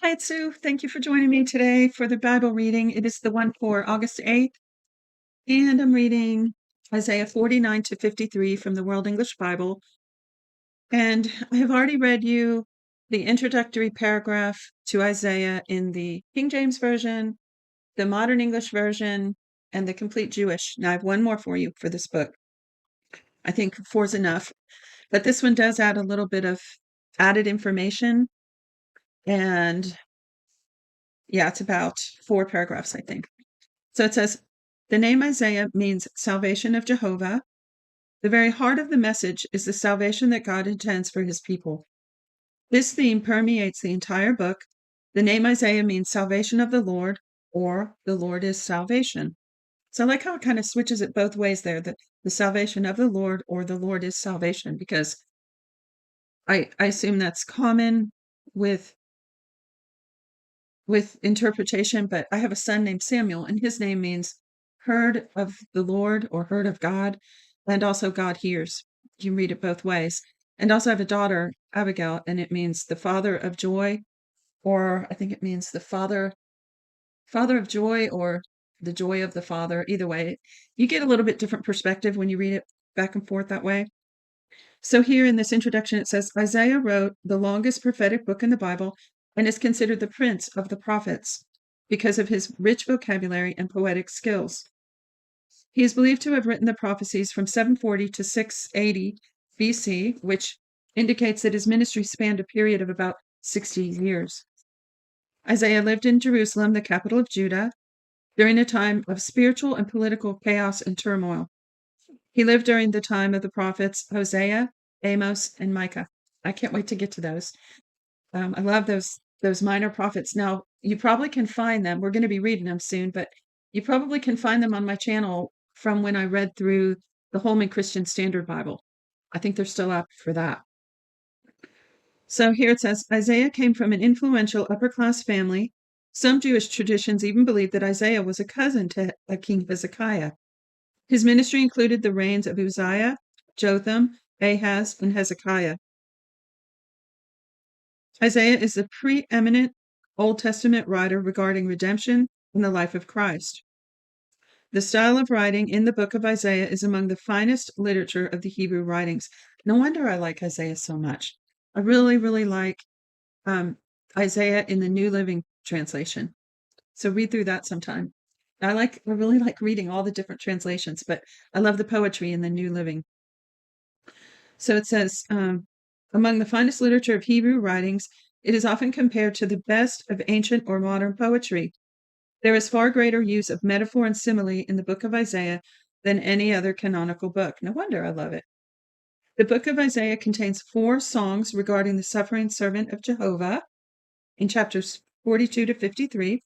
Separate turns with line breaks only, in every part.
Hi, it's Sue. Thank you for joining me today for the Bible reading. It is the one for August 8th, and I'm reading Isaiah 49 to 53 from the World English Bible. And I have already read you the introductory paragraph to Isaiah in the King James Version, the Modern English Version, and the Complete Jewish. Now I have one more for you for this book. I think four is enough, but this one does add a little bit of added information. And yeah, it's about 4 paragraphs, I think. So it says, the name Isaiah means salvation of Jehovah. The very heart of the message is the salvation that God intends for his people. This theme permeates the entire book. The name Isaiah means salvation of the Lord, or the Lord is salvation. So I like how it kind of switches it both ways there, the salvation of the Lord or the Lord is salvation, because I assume that's common with interpretation, but I have a son named Samuel, and his name means heard of the Lord or heard of God, and also God hears. You can read it both ways. And also I have a daughter, Abigail, and it means the father of joy, or I think it means the father of joy, or the joy of the father. Either way, you get a little bit different perspective when you read it back and forth that way. So here in this introduction, it says, Isaiah wrote the longest prophetic book in the Bible and is considered the prince of the prophets because of his rich vocabulary and poetic skills. He is believed to have written the prophecies from 740 to 680 BC, which indicates that his ministry spanned a period of about 60 years. Isaiah lived in Jerusalem, the capital of Judah, during a time of spiritual and political chaos and turmoil. He lived during the time of the prophets Hosea, Amos, and Micah. I can't wait to get to those. I love those minor prophets. Now, you probably can find them. We're going to be reading them soon, but you probably can find them on my channel from when I read through the Holman Christian Standard Bible. I think they're still up for that. So here it says, Isaiah came from an influential upper-class family. Some Jewish traditions even believe that Isaiah was a cousin to King Hezekiah. His ministry included the reigns of Uzziah, Jotham, Ahaz, and Hezekiah. Isaiah is the preeminent Old Testament writer regarding redemption and the life of Christ. The style of writing in the book of Isaiah is among the finest literature of the Hebrew writings. No wonder I like Isaiah so much. I really, really like Isaiah in the New Living Translation. So read through that sometime. I really like reading all the different translations, but I love the poetry in the New Living. So it says, among the finest literature of Hebrew writings, it is often compared to the best of ancient or modern poetry. There is far greater use of metaphor and simile in the book of Isaiah than any other canonical book. No wonder I love it. The book of Isaiah contains 4 songs regarding the suffering servant of Jehovah in chapters 42 to 53.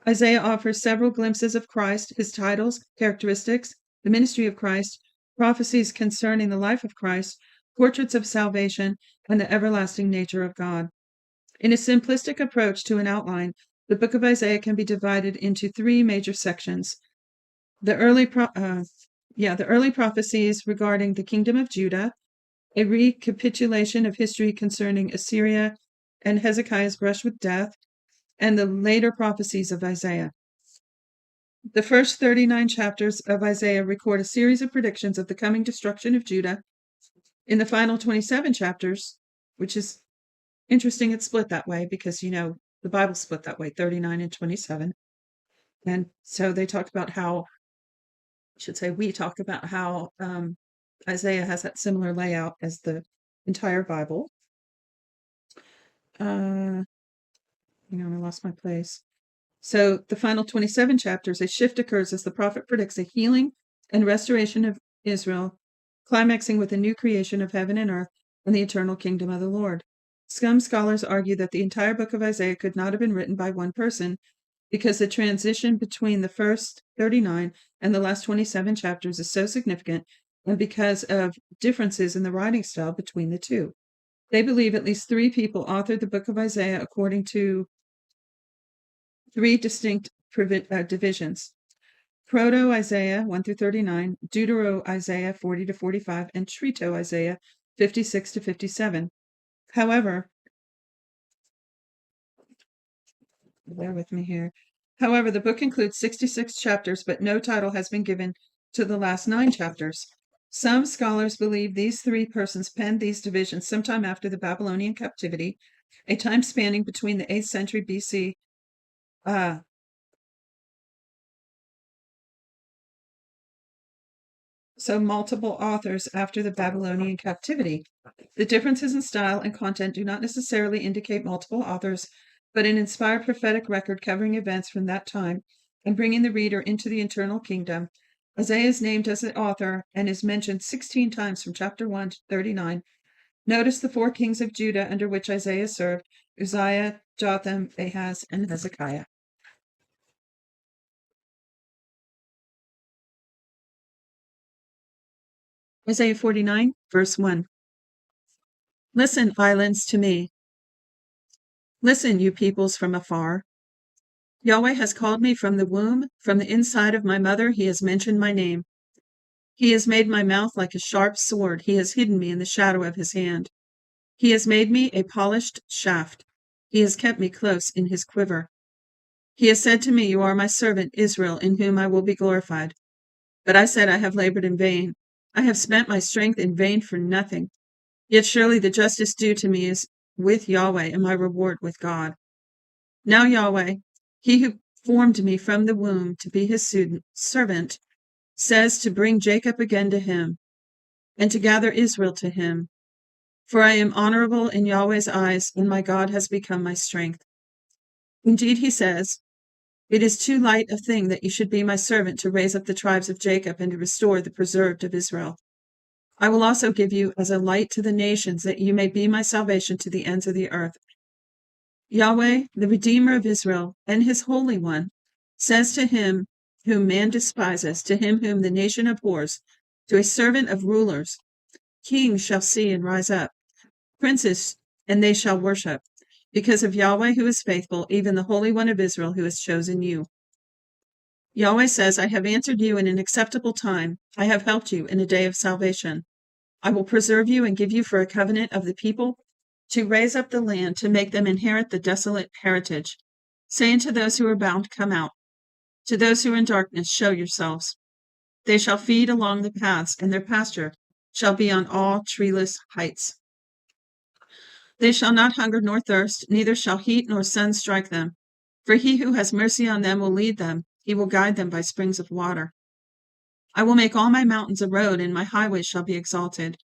Isaiah offers several glimpses of Christ, his titles, characteristics, the ministry of Christ, prophecies concerning the life of Christ, portraits of salvation, and the everlasting nature of God. In a simplistic approach to an outline, the book of Isaiah can be divided into 3 major sections. The early prophecies regarding the kingdom of Judah, a recapitulation of history concerning Assyria and Hezekiah's brush with death, and the later prophecies of Isaiah. The first 39 chapters of Isaiah record a series of predictions of the coming destruction of Judah. In the final 27 chapters, which is interesting, it's split that way because, the Bible's split that way, 39 and 27. And so they talk about how, we talk about how Isaiah has that similar layout as the entire Bible. I lost my place. So the final 27 chapters, a shift occurs as the prophet predicts a healing and restoration of Israel, climaxing with a new creation of heaven and earth and the eternal kingdom of the Lord. Some scholars argue that the entire book of Isaiah could not have been written by one person because the transition between the first 39 and the last 27 chapters is so significant, and because of differences in the writing style between the two. They believe at least 3 people authored the book of Isaiah according to 3 distinct divisions: Proto-Isaiah 1 through 39, Deutero-Isaiah 40 to 45, and Trito-Isaiah 56 to 57. However, Bear with me here. However, the book includes 66 chapters, but no title has been given to the last 9 chapters. Some scholars believe these 3 persons penned these divisions sometime after the Babylonian captivity, a time spanning between the 8th century BC. So multiple authors after the Babylonian captivity. The differences in style and content do not necessarily indicate multiple authors, but an inspired prophetic record covering events from that time and bringing the reader into the eternal kingdom. Isaiah is named as the author and is mentioned 16 times from chapter 1 to 39. Notice the 4 kings of Judah under which Isaiah served: Uzziah, Jotham, Ahaz, and Hezekiah. Isaiah 49, verse 1. Listen, islands, to me. Listen, you peoples from afar. Yahweh has called me from the womb, from the inside of my mother he has mentioned my name. He has made my mouth like a sharp sword, he has hidden me in the shadow of his hand. He has made me a polished shaft, he has kept me close in his quiver. He has said to me, you are my servant Israel, in whom I will be glorified. But I said, I have labored in vain. I have spent my strength in vain for nothing. Yet surely the justice due to me is with Yahweh, and my reward with God. Now Yahweh, he who formed me from the womb to be his servant, says to bring Jacob again to him, and to gather Israel to him. For I am honorable in Yahweh's eyes, and my God has become my strength. Indeed, he says, it is too light a thing that you should be my servant to raise up the tribes of Jacob and to restore the preserved of Israel. I will also give you as a light to the nations, that you may be my salvation to the ends of the earth. Yahweh, the Redeemer of Israel, and his Holy One, says to him whom man despises, to him whom the nation abhors, to a servant of rulers, kings shall see and rise up, princes, and they shall worship, because of Yahweh who is faithful, even the Holy One of Israel who has chosen you. Yahweh says, I have answered you in an acceptable time. I have helped you in a day of salvation. I will preserve you and give you for a covenant of the people, to raise up the land, to make them inherit the desolate heritage. Saying to those who are bound, come out. To those who are in darkness, show yourselves. They shall feed along the paths, and their pasture shall be on all treeless heights. They shall not hunger nor thirst, neither shall heat nor sun strike them. For he who has mercy on them will lead them. He will guide them by springs of water. I will make all my mountains a road, and my highways shall be exalted.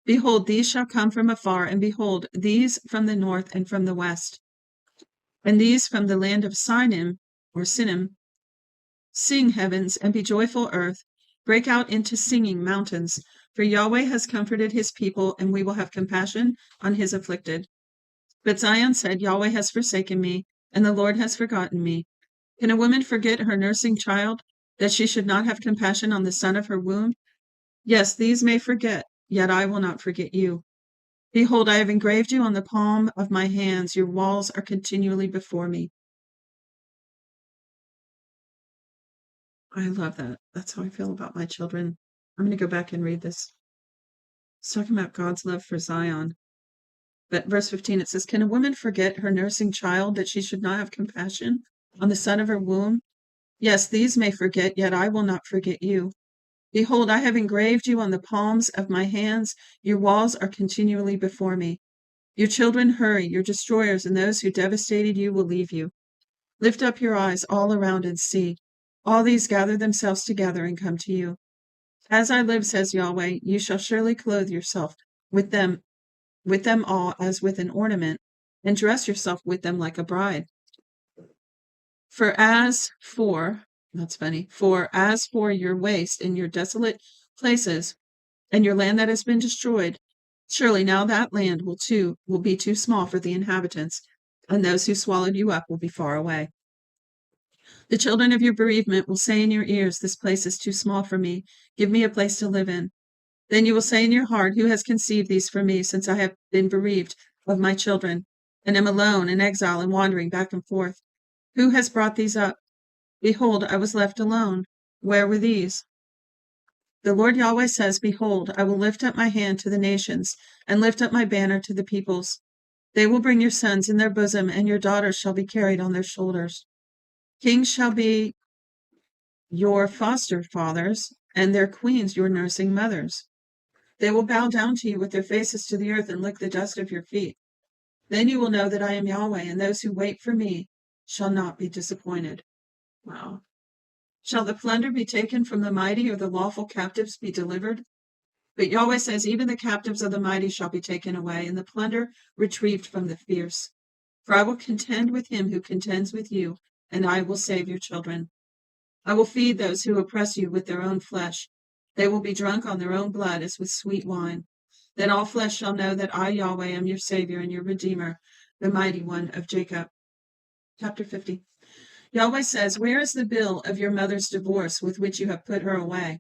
Behold, these shall come from afar, and behold, these from the north and from the west, and these from the land of Sinim, or Sinim. Sing, heavens, and be joyful, earth. Break out into singing, mountains. For Yahweh has comforted his people, and we will have compassion on his afflicted. But Zion said, Yahweh has forsaken me, and the Lord has forgotten me. Can a woman forget her nursing child, that she should not have compassion on the son of her womb? Yes, these may forget, yet I will not forget you. Behold, I have engraved you on the palm of my hands. Your walls are continually before me. I love that. That's how I feel about my children. I'm going to go back and read this. It's talking about God's love for Zion. But verse 15, it says, can a woman forget her nursing child, that she should not have compassion on the son of her womb? Yes, these may forget, yet I will not forget you. Behold, I have engraved you on the palms of my hands. Your walls are continually before me. Your children hurry, your destroyers and those who devastated you will leave you. Lift up your eyes all around and see. All these gather themselves together and come to you. As I live, says Yahweh, you shall surely clothe yourself with them all as with an ornament, and dress yourself with them like a bride. For as for your waste and your desolate places, and your land that has been destroyed, surely now that land will be too small for the inhabitants, and those who swallowed you up will be far away. The children of your bereavement will say in your ears, this place is too small for me. Give me a place to live in. Then you will say in your heart, who has conceived these for me, since I have been bereaved of my children, and am alone in exile and wandering back and forth? Who has brought these up? Behold, I was left alone. Where were these? The Lord Yahweh says, behold, I will lift up my hand to the nations, and lift up my banner to the peoples. They will bring your sons in their bosom, and your daughters shall be carried on their shoulders. Kings shall be your foster fathers, and their queens your nursing mothers. They will bow down to you with their faces to the earth and lick the dust of your feet. Then you will know that I am Yahweh, and those who wait for me shall not be disappointed. Wow. Shall the plunder be taken from the mighty, or the lawful captives be delivered? But Yahweh says, even the captives of the mighty shall be taken away, and the plunder retrieved from the fierce. For I will contend with him who contends with you, and I will save your children. I will feed those who oppress you with their own flesh. They will be drunk on their own blood as with sweet wine. Then all flesh shall know that I, Yahweh, am your Savior and your Redeemer, the mighty one of Jacob. Chapter 50. Yahweh says, where is the bill of your mother's divorce with which you have put her away?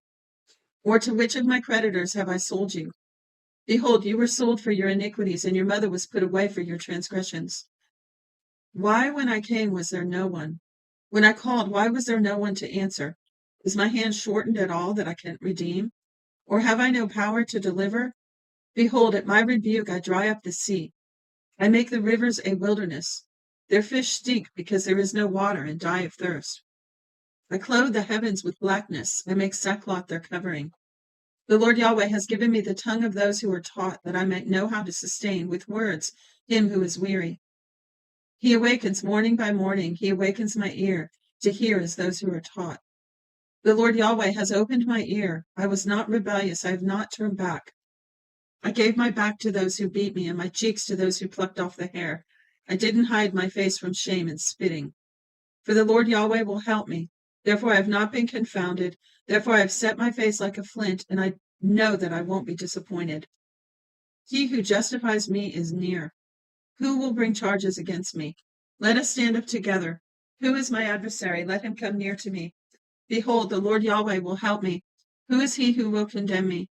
Or to which of my creditors have I sold you? Behold, you were sold for your iniquities, and your mother was put away for your transgressions. Why, when I came, was there no one? When I called, why was there no one to answer? Is my hand shortened at all that I can't redeem? Or have I no power to deliver? Behold, at my rebuke I dry up the sea. I make the rivers a wilderness. Their fish stink because there is no water and die of thirst. I clothe the heavens with blackness. I make sackcloth their covering. The Lord Yahweh has given me the tongue of those who are taught, that I might know how to sustain with words him who is weary. He awakens morning by morning. He awakens my ear to hear as those who are taught. The Lord Yahweh has opened my ear. I was not rebellious. I have not turned back. I gave my back to those who beat me, and my cheeks to those who plucked off the hair. I didn't hide my face from shame and spitting. For the Lord Yahweh will help me. Therefore I have not been confounded. Therefore I have set my face like a flint, and I know that I won't be disappointed. He who justifies me is near. Who will bring charges against me? Let us stand up together. Who is my adversary? Let him come near to me. Behold, the Lord Yahweh will help me. Who is he who will condemn me?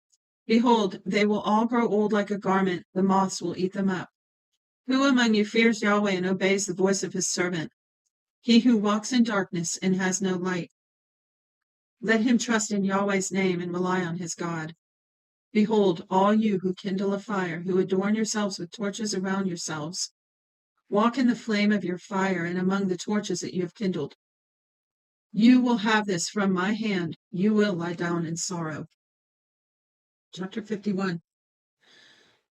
Behold, they will all grow old like a garment. The moths will eat them up. Who among you fears Yahweh and obeys the voice of his servant? He who walks in darkness and has no light. Let him trust in Yahweh's name and rely on his God. Behold, all you who kindle a fire, who adorn yourselves with torches around yourselves, walk in the flame of your fire and among the torches that you have kindled. You will have this from my hand. You will lie down in sorrow. Chapter 51.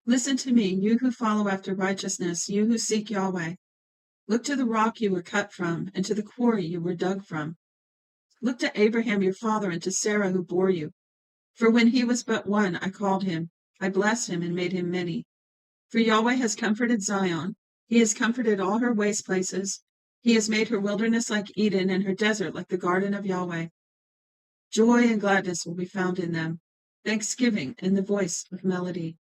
Listen to me, you who follow after righteousness, you who seek Yahweh. Look to the rock you were cut from, and to the quarry you were dug from. Look to Abraham your father, and to Sarah who bore you. For when he was but one, I called him. I blessed him and made him many. For Yahweh has comforted Zion. He has comforted all her waste places. He has made her wilderness like Eden, and her desert like the garden of Yahweh. Joy and gladness will be found in them, thanksgiving and the voice of melody.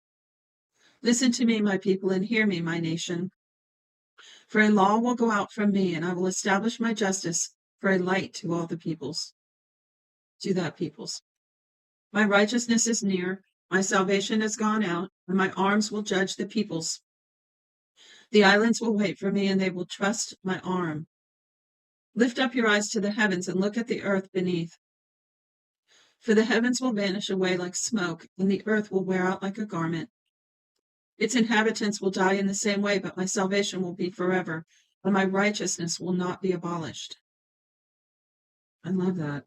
Listen to me, my people, and hear me, my nation. For a law will go out from me, and I will establish my justice for a light to all the peoples. To that peoples. My righteousness is near, my salvation has gone out, and my arms will judge the peoples. The islands will wait for me, and they will trust my arm. Lift up your eyes to the heavens and look at the earth beneath. For the heavens will vanish away like smoke, and the earth will wear out like a garment. Its inhabitants will die in the same way, but my salvation will be forever, and my righteousness will not be abolished. I love that.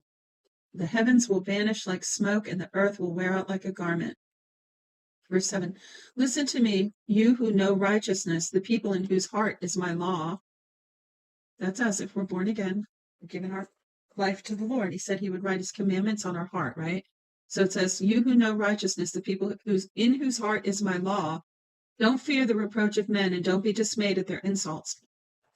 The heavens will vanish like smoke, and the earth will wear out like a garment. Verse 7. Listen to me, you who know righteousness, the people in whose heart is my law. That's us if we're born again, we're giving our life to the Lord. He said he would write his commandments on our heart, right? So it says, you who know righteousness, the people in whose heart is my law, don't fear the reproach of men, and don't be dismayed at their insults.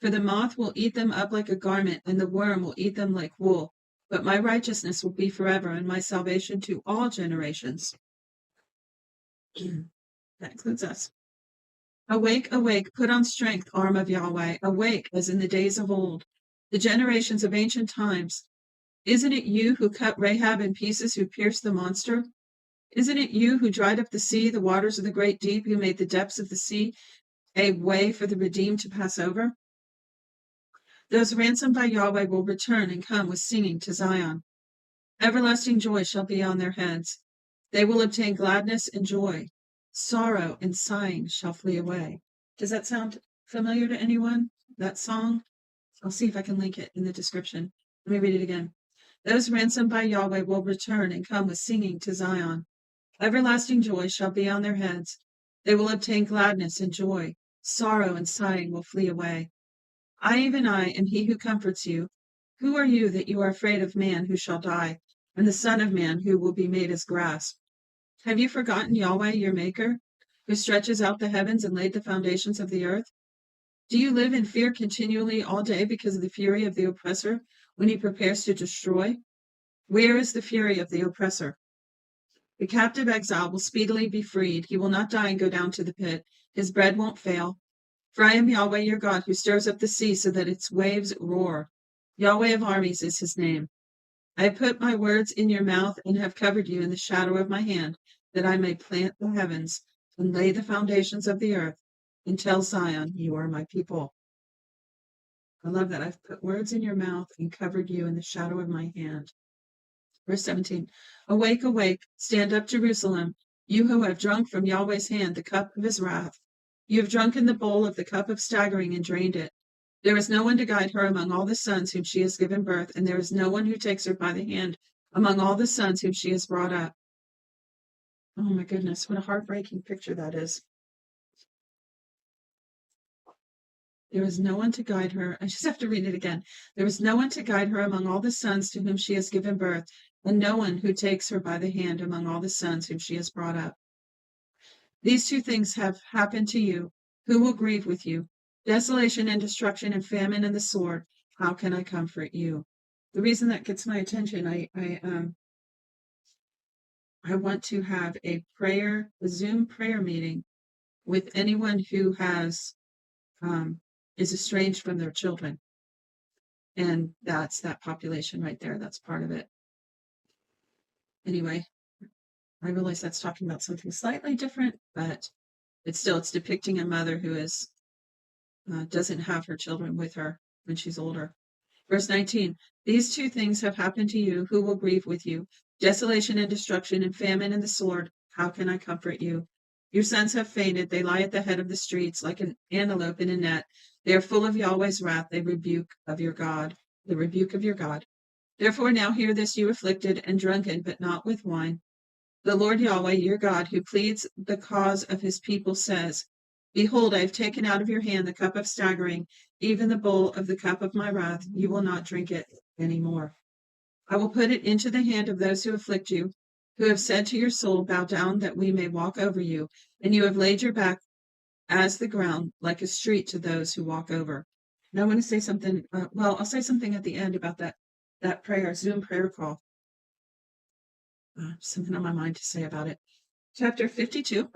For the moth will eat them up like a garment, and the worm will eat them like wool. But my righteousness will be forever, and my salvation to all generations. That includes us. Awake, awake, put on strength, arm of Yahweh. Awake, as in the days of old, the generations of ancient times. Isn't it you who cut Rahab in pieces, who pierced the monster? Isn't it you who dried up the sea, the waters of the great deep, who made the depths of the sea a way for the redeemed to pass over? Those ransomed by Yahweh will return and come with singing to Zion. Everlasting joy shall be on their heads. They will obtain gladness and joy. Sorrow and sighing shall flee away. Does that sound familiar to anyone? That song? I'll see if I can link it in the description. Let me read it again. Those ransomed by Yahweh will return and come with singing to Zion. Everlasting joy shall be on their heads. They will obtain gladness and joy. Sorrow and sighing will flee away. Even I, am he who comforts you. Who are you that you are afraid of man who shall die, and the Son of Man who will be made as grass? Have you forgotten Yahweh your Maker, who stretches out the heavens and laid the foundations of the earth? Do you live in fear continually all day because of the fury of the oppressor when he prepares to destroy? Where is the fury of the oppressor? The captive exile will speedily be freed. He will not die and go down to the pit. His bread won't fail. For I am Yahweh your God, who stirs up the sea so that its waves roar. Yahweh of armies is his name. I have put my words in your mouth and have covered you in the shadow of my hand, that I may plant the heavens and lay the foundations of the earth, and tell Zion, you are my people. I love that. I've put words in your mouth and covered you in the shadow of my hand. Verse 17. Awake, awake, stand up, Jerusalem, you who have drunk from Yahweh's hand the cup of his wrath. You have drunken the bowl of the cup of staggering and drained it. There is no one to guide her among all the sons whom she has given birth, and there is no one who takes her by the hand among all the sons whom she has brought up. Oh my goodness, what a heartbreaking picture that is. There is no one to guide her. I just have to read it again. There is no one to guide her among all the sons to whom she has given birth, and no one who takes her by the hand among all the sons whom she has brought up. These two things have happened to you. Who will grieve with you? Desolation and destruction and famine and the sword. How can I comfort you? The reason that gets my attention, I want to have a Zoom prayer meeting with anyone who has is estranged from their children. And that's that population right there. That's part of it. Anyway, I realize that's talking about something slightly different, but it's depicting a mother who doesn't have her children with her when she's older. Verse 19, these two things have happened to you. Who will grieve with you? Desolation and destruction and famine and the sword. How can I comfort you? Your sons have fainted. They lie at the head of the streets like an antelope in a net. They are full of Yahweh's wrath, the rebuke of your God. Therefore now hear this, you afflicted and drunken, but not with wine. The Lord Yahweh, your God, who pleads the cause of his people, says, behold, I have taken out of your hand the cup of staggering, even the bowl of the cup of my wrath. You will not drink it any more. I will put it into the hand of those who afflict you, who have said to your soul, bow down that we may walk over you, and you have laid your back as the ground, like a street to those who walk over. Now I want to say something. I'll say something at the end about that prayer, Zoom prayer call. Something on my mind to say about it. Chapter 52.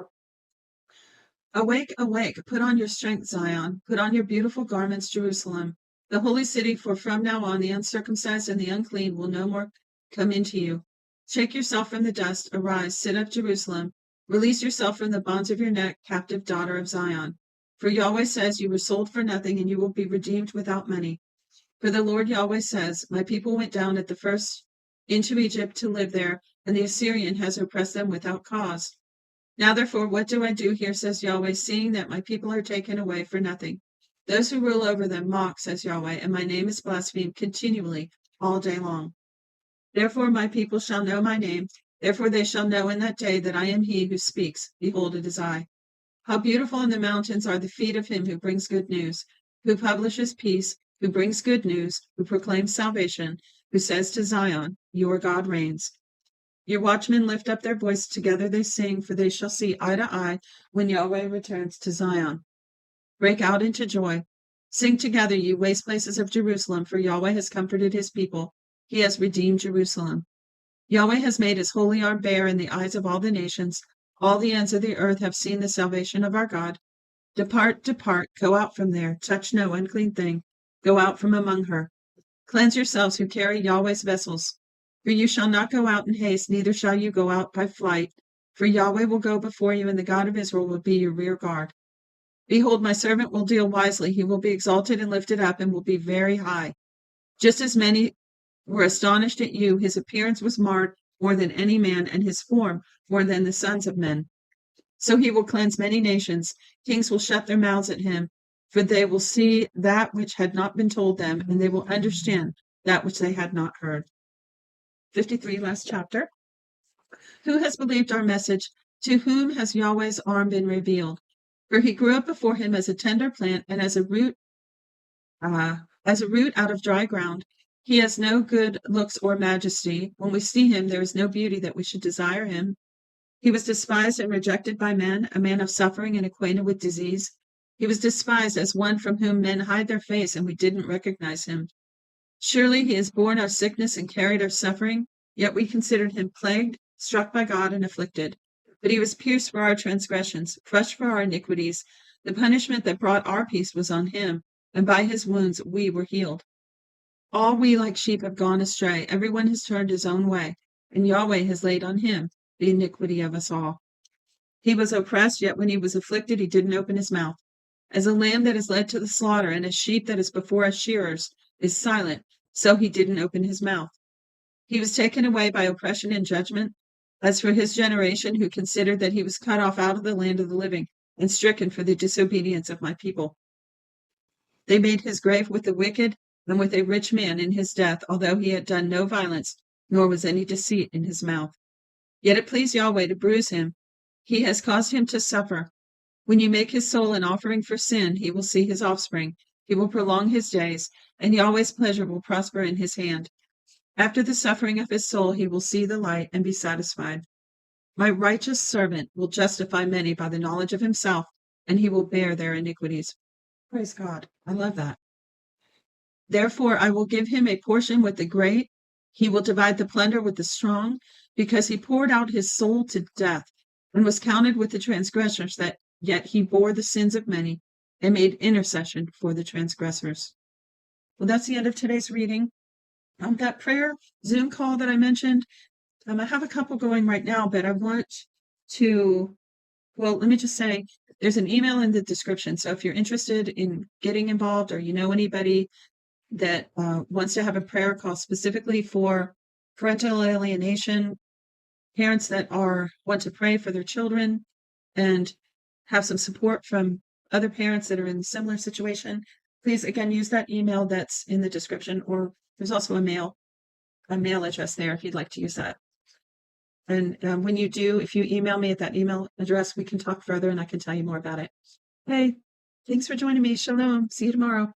Awake, awake, put on your strength, Zion, put on your beautiful garments, Jerusalem, the holy city, for from now on the uncircumcised and the unclean will no more come into you. Shake yourself from the dust, arise, sit up, Jerusalem, release yourself from the bonds of your neck, captive daughter of Zion. For Yahweh says, you were sold for nothing, and you will be redeemed without money. For the Lord Yahweh says, my people went down at the first into Egypt to live there, and the Assyrian has oppressed them without cause. Now therefore, what do I do here, says Yahweh, seeing that my people are taken away for nothing? Those who rule over them mock, says Yahweh, and my name is blasphemed continually all day long. Therefore my people shall know my name. Therefore they shall know in that day that I am he who speaks. Behold, it is I. How beautiful in the mountains are the feet of him who brings good news, who publishes peace, who brings good news, who proclaims salvation, who says to Zion, your God reigns. Your watchmen lift up their voice, together they sing, for they shall see eye to eye when Yahweh returns to Zion. Break out into joy. Sing together, you waste places of Jerusalem, for Yahweh has comforted his people. He has redeemed Jerusalem. Yahweh has made his holy arm bare in the eyes of all the nations. All the ends of the earth have seen the salvation of our God. Depart, depart, go out from there. Touch no unclean thing. Go out from among her. Cleanse yourselves who carry Yahweh's vessels. For you shall not go out in haste, neither shall you go out by flight. For Yahweh will go before you, and the God of Israel will be your rear guard. Behold, my servant will deal wisely. He will be exalted and lifted up, and will be very high. Just as many were astonished at you, his appearance was marred more than any man, and his form more than the sons of men. So he will cleanse many nations. Kings will shut their mouths at him, for they will see that which had not been told them, and they will understand that which they had not heard. 53, last chapter. Who has believed our message? To whom has Yahweh's arm been revealed? For he grew up before him as a tender plant and as a root out of dry ground. He has no good looks or majesty. When we see him, there is no beauty that we should desire him. He was despised and rejected by men, a man of suffering and acquainted with disease. He was despised as one from whom men hide their face, and we didn't recognize him. Surely he has borne our sickness and carried our suffering, yet we considered him plagued, struck by God, and afflicted. But he was pierced for our transgressions, crushed for our iniquities. The punishment that brought our peace was on him, and by his wounds we were healed. All we like sheep have gone astray. Everyone has turned his own way, and Yahweh has laid on him the iniquity of us all. He was oppressed, yet when he was afflicted, he didn't open his mouth. As a lamb that is led to the slaughter, and a sheep that is before its shearers is silent, so he didn't open his mouth. He was taken away by oppression and judgment. As for his generation, who considered that he was cut off out of the land of the living, and stricken for the disobedience of my people. They made his grave with the wicked, and with a rich man in his death, although he had done no violence, nor was any deceit in his mouth. Yet it pleased Yahweh to bruise him. He has caused him to suffer. When you make his soul an offering for sin, he will see his offspring. He will prolong his days, and Yahweh's pleasure will prosper in his hand. After the suffering of his soul, he will see the light and be satisfied. My righteous servant will justify many by the knowledge of himself, and he will bear their iniquities. Praise God. I love that. Therefore, I will give him a portion with the great. He will divide the plunder with the strong, because he poured out his soul to death and was counted with the transgressors, that yet he bore the sins of many and made intercession for the transgressors. Well, that's the end of today's reading. That prayer Zoom call that I mentioned, I have a couple going right now, but I want to, well, let me just say, there's an email in the description. So if you're interested in getting involved, or you know anybody that wants to have a prayer call specifically for parental alienation, parents that want to pray for their children and have some support from other parents that are in a similar situation, please again use that email that's in the description, or there's also a mail address there if you'd like to use that. And when you do, if you email me at that email address, we can talk further and I can tell you more about it. Hey, thanks for joining me. Shalom. See you tomorrow.